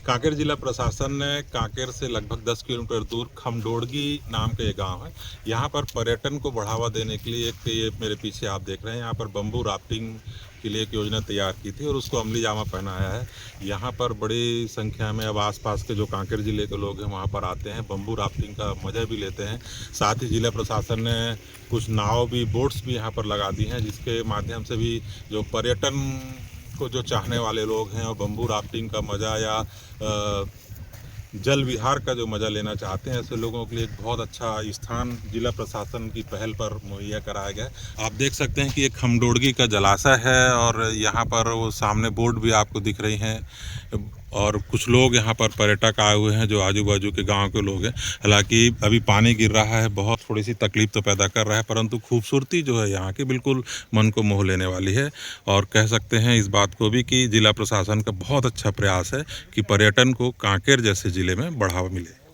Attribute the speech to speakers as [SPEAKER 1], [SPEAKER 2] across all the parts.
[SPEAKER 1] कांकेर जिला प्रशासन ने कांकेर से लगभग 10 किलोमीटर दूर खमडोड़गी नाम का ये गांव है। यहाँ पर पर्यटन को बढ़ावा देने के लिए एक ये मेरे पीछे आप देख रहे हैं, यहाँ पर बम्बू राफ्टिंग के लिए एक योजना तैयार की थी और उसको अमली जामा पहनाया है। यहाँ पर बड़ी संख्या में अब आसपास के जो कांकेर ज़िले के लोग हैं वहाँ पर आते हैं, बम्बू राफ्टिंग का मज़ा भी लेते हैं। साथ ही जिला प्रशासन ने कुछ नाव भी, बोट्स भी यहाँ पर लगा दी हैं, जिसके माध्यम से भी जो पर्यटन को जो चाहने वाले लोग हैं और बम्बू राफ्टिंग का मज़ा या जल विहार का जो मज़ा लेना चाहते हैं, ऐसे लोगों के लिए एक बहुत अच्छा स्थान जिला प्रशासन की पहल पर मुहैया कराया गया है। आप देख सकते हैं कि एक खमडोड़गी का जलाशय है और यहाँ पर वो सामने बोट भी आपको दिख रही हैं और कुछ लोग यहाँ पर पर्यटक आए हुए हैं जो आजू बाजू के गांव के लोग हैं। हालांकि अभी पानी गिर रहा है, बहुत थोड़ी सी तकलीफ तो पैदा कर रहा है, परंतु खूबसूरती जो है यहाँ की बिल्कुल मन को मोह लेने वाली है। और कह सकते हैं इस बात को भी कि जिला प्रशासन का बहुत अच्छा प्रयास है कि पर्यटन को कांकेर जैसे ज़िले में बढ़ावा मिले।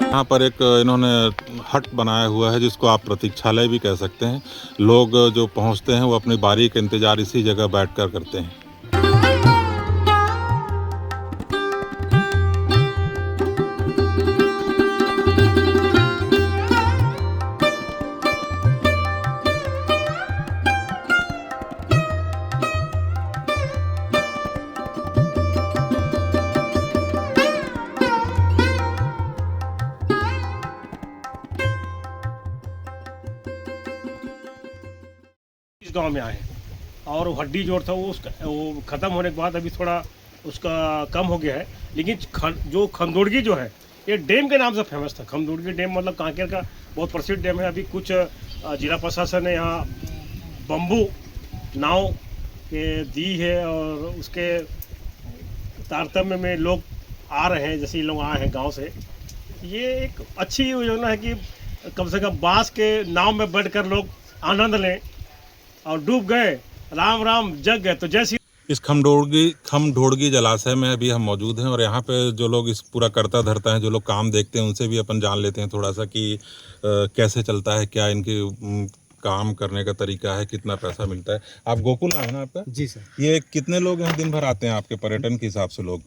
[SPEAKER 1] यहाँ पर एक इन्होंने हट बनाया हुआ है जिसको आप प्रतीक्षालय भी कह सकते हैं। लोग जो पहुँचते हैं वो अपनी बारी का इंतज़ार इसी जगह बैठकर करते हैं।
[SPEAKER 2] इस गांव में आए हैं और हड्डी जोड़ था वो ख़त्म होने के बाद अभी थोड़ा उसका कम हो गया है। लेकिन जो खमदोड़गी जो है ये डैम के नाम से फेमस था। खमदोड़गी डैम मतलब कांकेर का बहुत प्रसिद्ध डैम है। अभी कुछ जिला प्रशासन ने यहाँ बम्बू नाव के दी है और उसके तारतम्य में लोग आ रहे हैं, जैसे ये लोग आए हैं गाँव से। ये एक अच्छी योजना है कि कम से कम बाँस के नाव में बैठकर लोग आनंद लें और डूब गए राम राम जग गए तो जैसी।
[SPEAKER 1] इस खमडोड़गी जलाशय में अभी हम मौजूद हैं और यहाँ पे जो लोग इस पूरा करता धरता है, जो लोग काम देखते हैं, उनसे भी अपन जान लेते हैं थोड़ा सा कि कैसे चलता है, क्या इनके काम करने का तरीका है, कितना पैसा मिलता है। आप गोकुल नाम है ना आपका?
[SPEAKER 3] जी सर।
[SPEAKER 1] ये कितने लोग यहाँ दिन भर आते हैं आपके पर्यटन के हिसाब से? लोग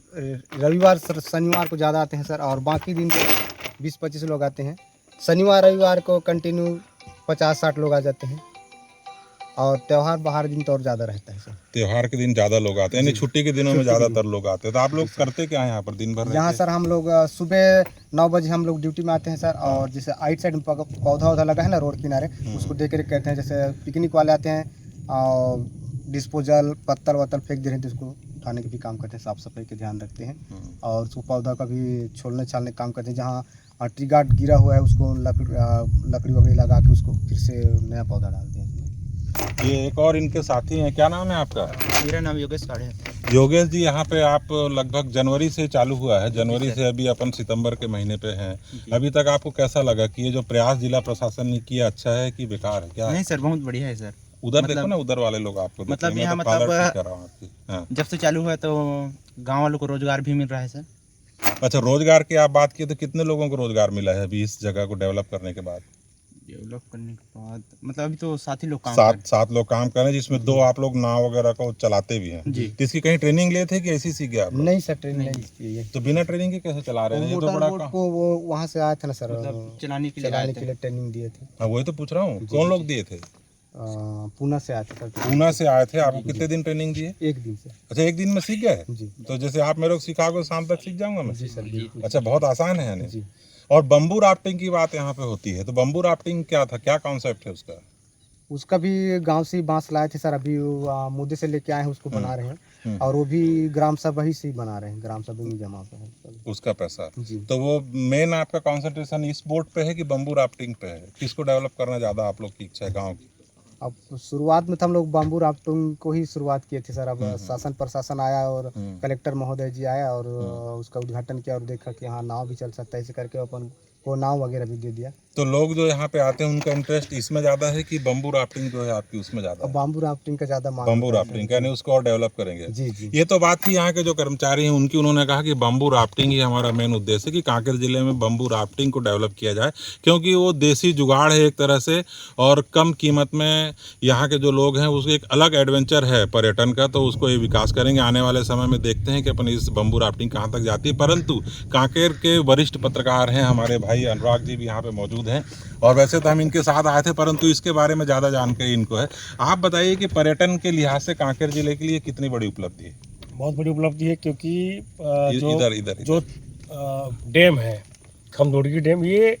[SPEAKER 3] रविवार शनिवार को ज़्यादा आते हैं सर और बाकी दिन 20-25 लोग आते हैं। शनिवार रविवार को कंटिन्यू 50-60 लोग आ जाते हैं और त्यौहार बाहर दिन तो और ज़्यादा रहता है सर।
[SPEAKER 1] त्योहार के दिन ज़्यादा लोग आते हैं, यानी छुट्टी के दिनों में ज़्यादातर लोग आते हैं। तो आप लोग करते क्या हैं यहाँ पर दिन भर?
[SPEAKER 3] यहाँ सर हम लोग सुबह 9 बजे हम लोग ड्यूटी में आते हैं सर। और जैसे आइट साइड में पौधा लगा है ना रोड किनारे, उसको देख रेख करते हैं। जैसे पिकनिक वाले आते हैं और डिस्पोजल पत्तल वत्तल फेंक दे रहे थे, उसको उठाने के भी काम करते हैं, साफ सफाई के ध्यान रखते हैं और उसको पौधा का भी छोलने छालने का काम करते हैं। जहाँ ट्री गार्ड गिरा हुआ है उसको लकड़ी वगैरह लगा के उसको फिर से नया पौधा डालते हैं।
[SPEAKER 1] ये एक और इनके साथी हैं, क्या नाम है आपका?
[SPEAKER 4] मेरा नाम योगेश साड़े है।
[SPEAKER 1] योगेश जी, यहाँ पे आप लगभग जनवरी से चालू हुआ है, जनवरी से अभी अपन सितंबर के महीने पे हैं। अभी तक आपको कैसा लगा कि ये जो प्रयास जिला प्रशासन ने किया अच्छा है कि बेकार है, क्या है?
[SPEAKER 4] नहीं सर, बहुत बढ़िया है सर।
[SPEAKER 1] उधर देखो ना, उधर वाले लोग आपको देखते हैं,
[SPEAKER 4] मतलब यहाँ
[SPEAKER 1] मैं तो कॉलर
[SPEAKER 4] मतलब
[SPEAKER 1] ठीक कर रहा हूँ आपकी। हाँ।
[SPEAKER 4] जब से चालू हुआ तो गांव वालों को रोजगार भी मिल रहा है सर।
[SPEAKER 1] अच्छा, रोजगार की आप बात की तो कितने लोगों को रोजगार मिला है अभी इस जगह को डेवलप करने के बाद?
[SPEAKER 4] डेवलप करने के बाद मतलब अभी तो 7 ही लोग काम
[SPEAKER 1] सात लोग काम कर रहे हैं, जिसमें 2 आप लोग नाव वगैरह को चलाते भी हैं
[SPEAKER 4] जी।
[SPEAKER 1] तो इसकी कहीं ट्रेनिंग लिए थे कि ऐसी सीख गए आप लोग?
[SPEAKER 3] नहीं सर, ट्रेनिंग नहीं दी है।
[SPEAKER 1] तो बिना ट्रेनिंग के कैसे चला रहे हैं? ये तो
[SPEAKER 3] मोटर
[SPEAKER 1] बड़ा
[SPEAKER 3] बोट को वो वहाँ से आया था ना सर,
[SPEAKER 4] मतलब चलाने के लिए
[SPEAKER 3] चलाने
[SPEAKER 4] आए
[SPEAKER 3] के
[SPEAKER 4] थे।
[SPEAKER 3] लिए ट्रेनिंग दिए थे।
[SPEAKER 1] हाँ, वही तो पूछ रहा हूँ, कौन लोग दिए थे?
[SPEAKER 3] पूना से आया था सर।
[SPEAKER 1] पूना से आए थे। आपको कितने दिन ट्रेनिंग दिए?
[SPEAKER 3] 1 दिन से।
[SPEAKER 1] अच्छा, 1 दिन में सीख गए?
[SPEAKER 3] जी
[SPEAKER 1] तो जैसे आप मेरे को सिखाओगे शाम तक सीख जाऊंगा मैं?
[SPEAKER 3] जी सर, बिल्कुल।
[SPEAKER 1] अच्छा, बहुत आसान है यानी।
[SPEAKER 3] जी।
[SPEAKER 1] और बम्बू राफ्टिंग की बात यहाँ पे होती है, तो बम्बू राफ्टिंग क्या था, क्या कॉन्सेप्ट है उसका?
[SPEAKER 3] उसका भी गांव से ही बांस लाए थे सर, अभी मुद्दे से लेके आए हैं, उसको बना रहे हैं और वो भी ग्राम सभा ही से ही बना रहे हैं, ग्राम सभा में जमा पे है
[SPEAKER 1] उसका पैसा।
[SPEAKER 3] जी।
[SPEAKER 1] तो वो मेन आपका कंसंट्रेशन इस बोट पे है कि बम्बू राफ्टिंग पे है? किसको डेवलप करना ज़्यादा आप लोग की इच्छा है गाँव की?
[SPEAKER 3] अब शुरुआत में तो हम लोग बाम्बू राफ्टिंग को ही शुरुआत किए थे सर। अब शासन प्रशासन आया और कलेक्टर महोदय जी आया और उसका उद्घाटन किया और देखा कि हाँ नाव भी चल सकता है, ऐसे करके अपन को नाव वगैरह भी दे दिया।
[SPEAKER 1] तो लोग जो यहाँ पे आते हैं उनका इंटरेस्ट इसमें ज़्यादा है कि बम्बू राफ्टिंग जो है आपकी उसमें ज़्यादा है?
[SPEAKER 3] बाम्बू राफ्टिंग का ज़्यादा मांग
[SPEAKER 1] बम्बू
[SPEAKER 3] होता है
[SPEAKER 1] राफ्टिंग यानी उसको और डेवलप करेंगे।
[SPEAKER 3] जी जी।
[SPEAKER 1] ये तो बात थी यहाँ के जो कर्मचारी हैं उनकी, उन्होंने कहा कि बम्बू राफ्टिंग ही हमारा मेन उद्देश्य है कि कांकेर जिले में बम्बू राफ्टिंग को डेवलप किया जाए, क्योंकि वो देसी जुगाड़ है एक तरह से और कम कीमत में यहाँ के जो लोग हैं उसको एक अलग एडवेंचर है पर्यटन का, तो उसको ये विकास करेंगे। आने वाले समय में देखते हैं कि अपन इस बम्बू राफ्टिंग कहाँ तक जाती है। परंतु कांकेर के वरिष्ठ पत्रकार हैं हमारे भाई अनुराग जी भी यहाँ पे मौजूद हैं और वैसे तो हम इनके साथ आए थे, परंतु इसके बारे में ज़्यादा जानकारी इनको है। आप बताइए कि पर्यटन के लिहाज से कांकेर जिले के लिए कितनी बड़ी उपलब्धि है?
[SPEAKER 2] बहुत बड़ी उपलब्धि है, क्योंकि
[SPEAKER 1] इधर
[SPEAKER 2] जो डैम है खमदोड़गी डैम, ये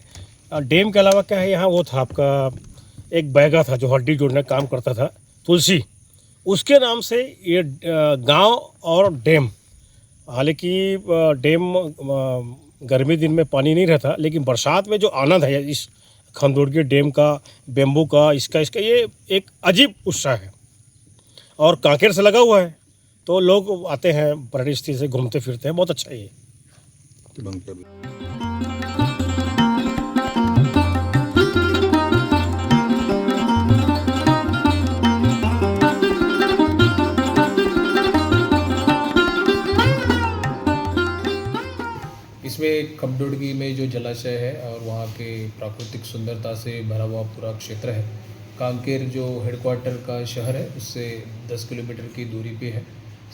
[SPEAKER 2] डैम के अलावा क्या है, यहाँ वो था आपका एक बैगा था जो हड्डी जोड़ने का काम करता था, तुलसी, उसके नाम से ये गांव और डैम। हालांकि डैम गर्मी दिन में पानी नहीं रहता, लेकिन बरसात में जो आनंद है इस खमदोड़गी डैम का, बेम्बू का, इसका ये एक अजीब उत्साह है और कांकेर से लगा हुआ है, तो लोग आते हैं पर्यटन स्थल से घूमते फिरते हैं, बहुत अच्छा है ये।
[SPEAKER 5] इसमें खमदोड़गी में जो जलाशय है और वहाँ के प्राकृतिक सुंदरता से भरा हुआ पूरा क्षेत्र है। कांकेर जो हेडक्वार्टर का शहर है उससे 10 किलोमीटर की दूरी पे है।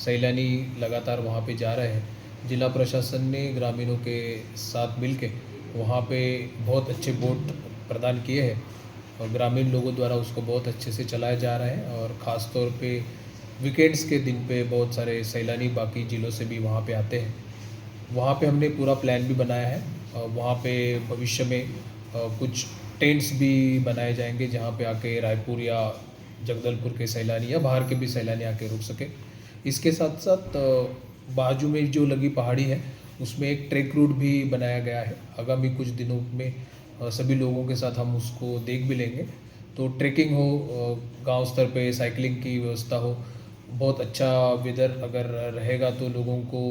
[SPEAKER 5] सैलानी लगातार वहाँ पे जा रहे हैं। जिला प्रशासन ने ग्रामीणों के साथ मिलके वहाँ पे बहुत अच्छे बोट प्रदान किए हैं और ग्रामीण लोगों द्वारा उसको बहुत अच्छे से चलाया जा रहा है और ख़ास तौर पे वीकेंड्स के दिन पे बहुत सारे सैलानी बाकी ज़िलों से भी वहाँ पे आते हैं। वहाँ पे हमने पूरा प्लान भी बनाया है और वहाँ पे भविष्य में कुछ टेंट्स भी बनाए जाएंगे जहाँ पे आके रायपुर या जगदलपुर के सैलानी या बाहर के भी सैलानी आके रुक सके। इसके साथ साथ बाजू में जो लगी पहाड़ी है उसमें एक ट्रैक रूट भी बनाया गया है। आगामी कुछ दिनों में सभी लोगों के साथ हम उसको देख भी लेंगे। तो ट्रैकिंग हो, गांव स्तर पे साइकिलिंग की व्यवस्था हो, बहुत अच्छा वेदर अगर रहेगा तो लोगों को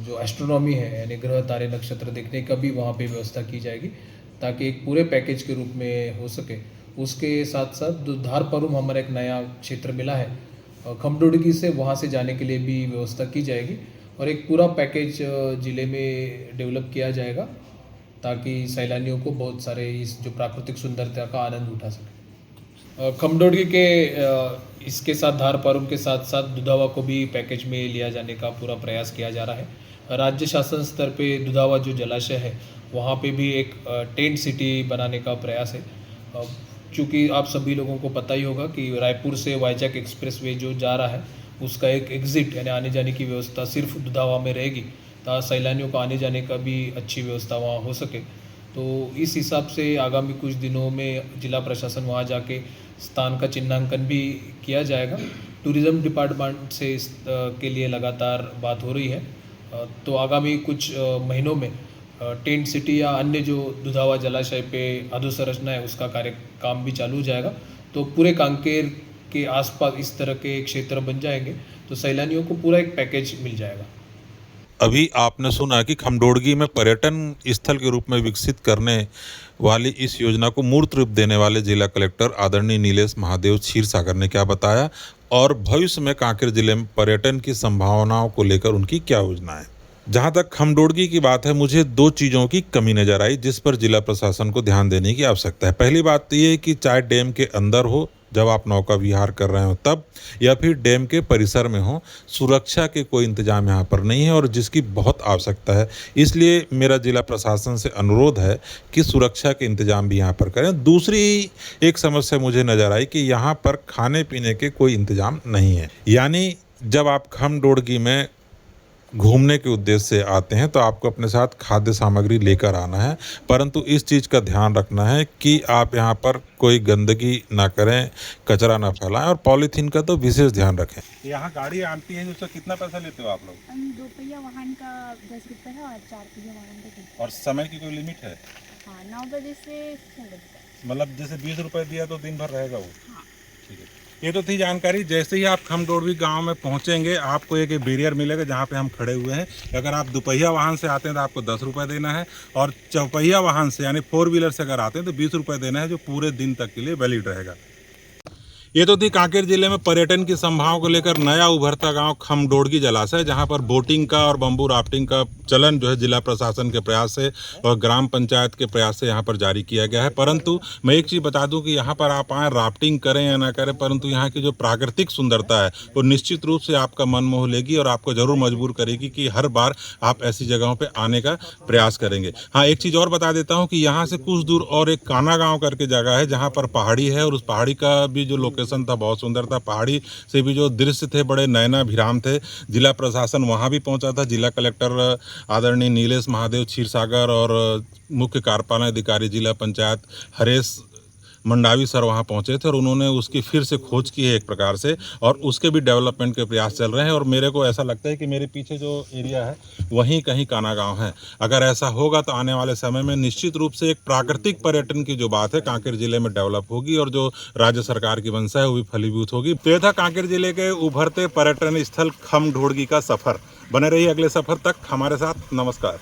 [SPEAKER 5] जो एस्ट्रोनॉमी है यानी ग्रह तारे नक्षत्र देखने का भी वहाँ पे व्यवस्था की जाएगी ताकि एक पूरे पैकेज के रूप में हो सके। उसके साथ साथ धारपरुम हमारा एक नया क्षेत्र मिला है खमदोड़गी से, वहाँ से जाने के लिए भी व्यवस्था की जाएगी और एक पूरा पैकेज ज़िले में डेवलप किया जाएगा ताकि सैलानियों को बहुत सारे इस जो प्राकृतिक सुंदरता का आनंद उठा सके। खमदोड़गी के इसके साथ धारपरुम के साथ साथ दुधावा को भी पैकेज में लिया जाने का पूरा प्रयास किया जा रहा है। राज्य शासन स्तर पे दुधावा जो जलाशय है वहाँ पे भी एक टेंट सिटी बनाने का प्रयास है। क्योंकि आप सभी लोगों को पता ही होगा कि रायपुर से वाइजैक एक्सप्रेसवे जो जा रहा है उसका एक एग्ज़िट यानी आने जाने की व्यवस्था सिर्फ दुधावा में रहेगी ताकि सैलानियों को आने जाने का भी अच्छी व्यवस्था वहाँ हो सके। तो इस हिसाब से आगामी कुछ दिनों में जिला प्रशासन वहाँ जाके स्थान का चिन्हांकन भी किया जाएगा टूरिज़्म डिपार्टमेंट से इस के लिए लगातार बात हो रही है। तो आगामी कुछ महीनों में टेंट सिटी या अन्य जो दुधावा जलाशय पे अधोसंरचना है उसका काम भी चालू हो जाएगा। तो पूरे कांकेर के आसपास इस तरह के क्षेत्र बन जाएंगे तो सैलानियों को पूरा एक पैकेज मिल जाएगा।
[SPEAKER 1] अभी आपने सुना कि खमडोडगी में पर्यटन स्थल के रूप में विकसित करने वाली इस योजना को मूर्त रूप देने वाले जिला कलेक्टर आदरणीय नीलेश महादेव क्षीरसागर ने क्या बताया और भविष्य में कांकेर जिले में पर्यटन की संभावनाओं को लेकर उनकी क्या योजना है। जहां तक खमडोडगी की बात है, मुझे दो चीज़ों की कमी नजर आई जिस पर जिला प्रशासन को ध्यान देने की आवश्यकता है। पहली बात तो ये कि चाहे डैम के अंदर हो जब आप नौका विहार कर रहे हो तब, या फिर डैम के परिसर में हो, सुरक्षा के कोई इंतजाम यहाँ पर नहीं है और जिसकी बहुत आवश्यकता है। इसलिए मेरा जिला प्रशासन से अनुरोध है कि सुरक्षा के इंतजाम भी यहाँ पर करें। दूसरी एक समस्या मुझे नज़र आई कि यहाँ पर खाने पीने के कोई इंतजाम नहीं है। यानी जब आप खमडोडगी में घूमने के उद्देश्य से आते हैं तो आपको अपने साथ खाद्य सामग्री लेकर आना है, परंतु इस चीज़ का ध्यान रखना है कि आप यहाँ पर कोई गंदगी ना करें, कचरा ना फैलाएं और पॉलीथीन का तो विशेष ध्यान रखें। यहाँ गाड़ी आती है उसका कितना पैसा लेते हो आप लोग?
[SPEAKER 6] हम 2 पहिया वाहन का 10 रुपये है और 4 पहिया वाहन का 10।
[SPEAKER 1] और समय की कोई लिमिट है?
[SPEAKER 6] हाँ, 9 बजे से 6 बजे तक।
[SPEAKER 1] मतलब जैसे 20 रुपये दिया तो दिन भर रहेगा वो?
[SPEAKER 6] हाँ।
[SPEAKER 1] ठीक है, ये तो थी जानकारी। जैसे ही आप खमडोडगी गांव में पहुंचेंगे आपको एक बैरियर मिलेगा जहां पे हम खड़े हुए हैं। अगर आप दोपहिया वाहन से आते हैं तो आपको 10 रुपये देना है और चौपहिया वाहन से यानी 4 व्हीलर से अगर आते हैं तो 20 रुपये देना है, जो पूरे दिन तक के लिए वैलिड रहेगा। ये तो थी कांकेर जिले में पर्यटन की संभावनाओं को लेकर नया उभरता गांव खमडोडगी जलाशय, जहां पर बोटिंग का और बम्बू राफ्टिंग का चलन जो है जिला प्रशासन के प्रयास से और ग्राम पंचायत के प्रयास से यहाँ पर जारी किया गया है। परंतु मैं एक चीज़ बता दूं कि यहाँ पर आप आएँ, राफ्टिंग करें या ना करें, परंतु यहाँ की जो प्राकृतिक सुंदरता है वो निश्चित रूप से आपका मन मोह लेगी और आपको ज़रूर मजबूर करेगी कि हर बार आप ऐसी जगहों पर आने का प्रयास करेंगे। हाँ, एक चीज़ और बता देता हूँ कि यहाँ से कुछ दूर और एक काना गाँव करके जगह है जहाँ पर पहाड़ी है और उस पहाड़ी का भी जो लोकेशन था बहुत सुंदर था। पहाड़ी से भी जो दृश्य थे बड़े नयनाभिराम थे। जिला प्रशासन वहाँ भी पहुँचा था। जिला कलेक्टर आदरणीय नीलेश महादेव क्षीरसागर और मुख्य कार्यपालन अधिकारी जिला पंचायत हरेश मंडावी सर वहाँ पहुँचे थे और उन्होंने उसकी फिर से खोज की है एक प्रकार से, और उसके भी डेवलपमेंट के प्रयास चल रहे हैं। और मेरे को ऐसा लगता है कि मेरे पीछे जो एरिया है वहीं कहीं काना गाँव है। अगर ऐसा होगा तो आने वाले समय में निश्चित रूप से एक प्राकृतिक पर्यटन की जो बात है कांकेर जिले में डेवलप होगी और जो राज्य सरकार की मंशा है वो भी फलीभूत होगी। तो यह था कांकेर जिले के उभरते पर्यटन स्थल खमडोडगी का सफ़र। बने रहिए अगले सफ़र तक हमारे साथ। नमस्कार।